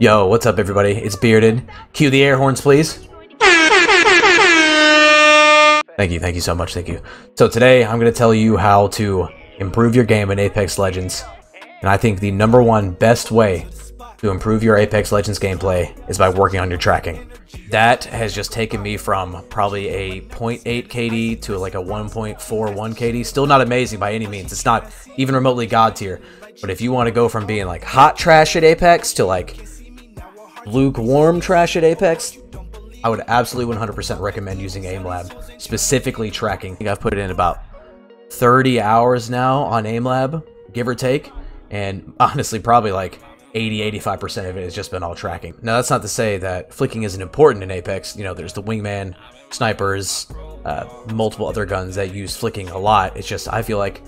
Yo, what's up everybody? It's Bearded. Cue the air horns, please. Thank you so much, thank you. So today, I'm going to tell you how to improve your game in Apex Legends. And I think the #1 best way to improve your Apex Legends gameplay is by working on your tracking. That has just taken me from probably a 0.8 KD to like a 1.41 KD. Still not amazing by any means. It's not even remotely god tier. But if you want to go from being like hot trash at Apex to like lukewarm trash at Apex, I would absolutely 100% recommend using AimLab, specifically tracking. I think I've put it in about 30 hours now on AimLab, give or take, and honestly probably like 80-85% of it has just been all tracking. Now that's not to say that flicking isn't important in Apex. You know, there's the wingman, snipers, multiple other guns that use flicking a lot. It's just I feel like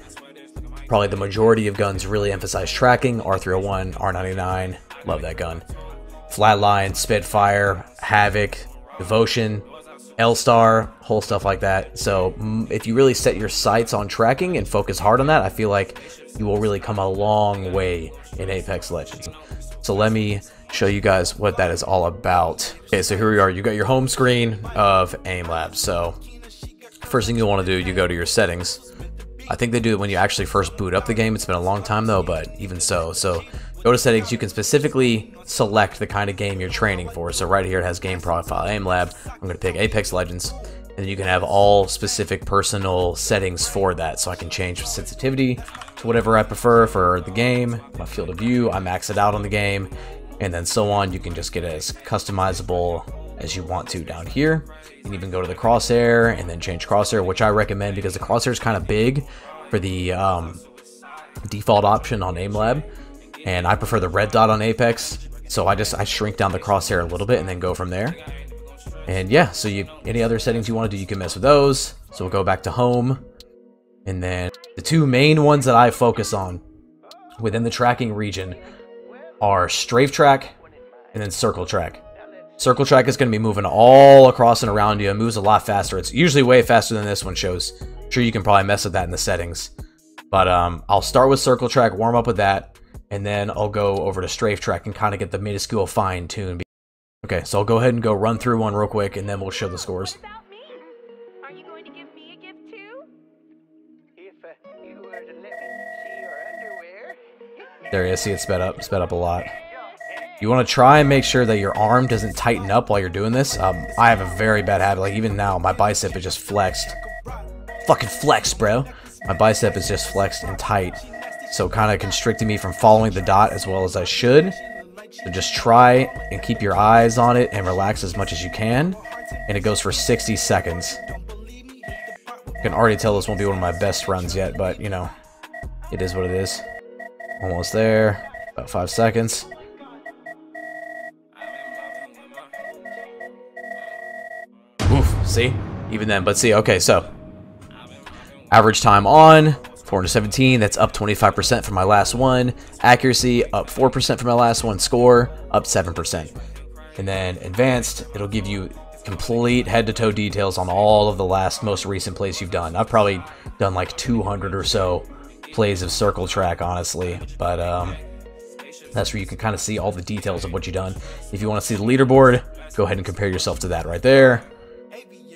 probably the majority of guns really emphasize tracking. R301, R99, love that gun. Flatline, Spitfire, Havoc, Devotion, L-Star, whole stuff like that. So if you really set your sights on tracking and focus hard on that, I feel like you will really come a long way in Apex Legends. So let me show you guys what that is all about. Okay, so here we are. You got your home screen of AimLab. So first thing you want to do, you go to your settings. I think they do it when you actually first boot up the game. It's been a long time though, but even so. So go to settings, you can specifically select the kind of game you're training for. So right here it has game profile, AimLab. I'm going to pick Apex Legends, and you can have all specific personal settings for that. So I can change sensitivity to whatever I prefer for the game, my field of view, I max it out on the game, and then so on. You can just get it as customizable as you want to down here. You can even go to the crosshair and then change crosshair, which I recommend because the crosshair is kind of big for the default option on AimLab. And I prefer the red dot on Apex, so I shrink down the crosshair a little bit and then go from there. And yeah, so any other settings you want to do, you can mess with those. So we'll go back to home, and then the two main ones that I focus on within the tracking region are strafe track and then circle track. Circle track is going to be moving all across and around you. It moves a lot faster. It's usually way faster than this one shows. I'm sure you can probably mess with that in the settings, but I'll start with circle track, warm up with that. And then I'll go over to strafe track and kind of get the minuscule fine tune. Okay, so I'll go ahead and go run through one real quick, and then we'll show the scores. What about me? Are you going to give me a gift too? If you were to let me see your underwear. There you see it sped up a lot. You want to try and make sure that your arm doesn't tighten up while you're doing this. I have a very bad habit. Like even now, my bicep is just flexed. Fucking flex, bro. My bicep is just flexed and tight. So kind of constricting me from following the dot as well as I should. So just try and keep your eyes on it and relax as much as you can. And it goes for 60 seconds. I can already tell this won't be one of my best runs yet, but you know, it is what it is. Almost there. About 5 seconds. Oof, see? Even then, but see, okay, so average time on 417, that's up 25% from my last one. Accuracy, up 4% from my last one. Score, up 7%. And then advanced, it'll give you complete head-to-toe details on all of the most recent plays you've done. I've probably done like 200 or so plays of circle track, honestly. But that's where you can kind of see all the details of what you've done. If you want to see the leaderboard, go ahead and compare yourself to that right there.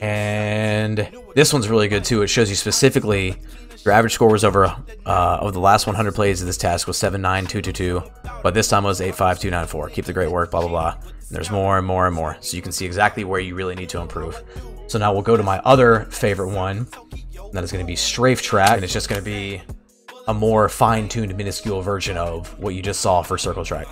And this one's really good too. It shows you specifically your average score was over the last 100 plays of this task was 79222, but this time it was 85294. Keep the great work, blah blah blah. And there's more and more and more, so you can see exactly where you really need to improve. So now we'll go to my other favorite one, and that is going to be strafe track, and it's just going to be a more fine-tuned, minuscule version of what you just saw for circle track.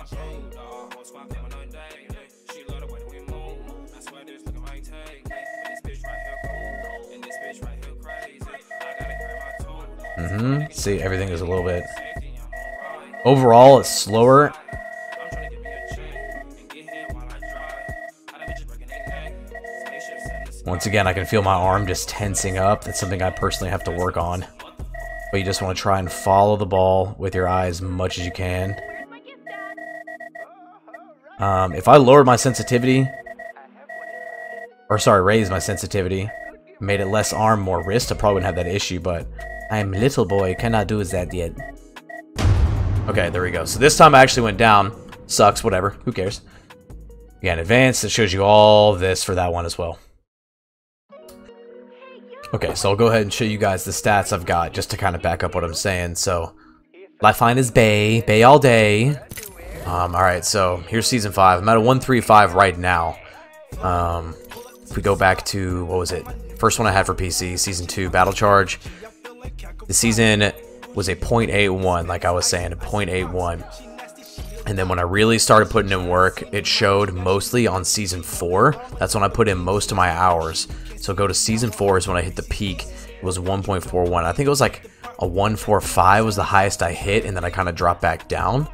See, everything is a little bit... Overall, it's slower. Once again, I can feel my arm just tensing up. That's something I personally have to work on. But you just want to try and follow the ball with your eyes as much as you can. If I lowered my sensitivity... Or sorry, raised my sensitivity, made it less arm, more wrist, I probably wouldn't have that issue, but... I'm little boy, cannot do that yet. Okay, there we go. So this time I actually went down. Sucks, whatever. Who cares? Again, advanced, it shows you all this for that one as well. Okay, so I'll go ahead and show you guys the stats I've got just to kind of back up what I'm saying. So, Lifeline is Bay. Bay all day. Alright, so here's Season 5. I'm at a 135 right now. If we go back to, what was it? First one I had for PC, Season 2, Battle Charge. The season was a 0.81, like I was saying, a 0.81. And then when I really started putting in work, it showed mostly on Season 4. That's when I put in most of my hours. So go to Season 4 is when I hit the peak. It was 1.41. I think it was like a 145 was the highest I hit, and then I kind of dropped back down.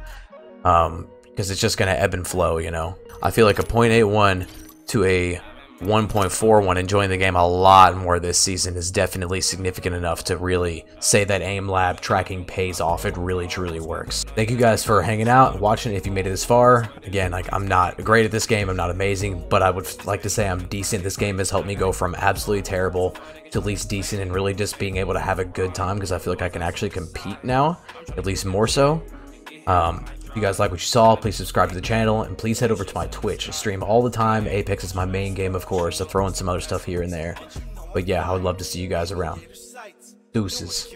Because it's just going to ebb and flow, you know. I feel like a 0.81 to a 1.41, enjoying the game a lot more this season, is definitely significant enough to really say that aim lab tracking pays off. It really truly works. Thank you guys for hanging out and watching. If you made it this far, again, like, I'm not great at this game, I'm not amazing, but I would like to say I'm decent. This game has helped me go from absolutely terrible to at least decent, and really just being able to have a good time, because I feel like I can actually compete now, at least more so. If you guys like what you saw, please subscribe to the channel, and please head over to my Twitch. I stream all the time. Apex is my main game, of course. I throw in some other stuff here and there. But yeah, I would love to see you guys around. Deuces.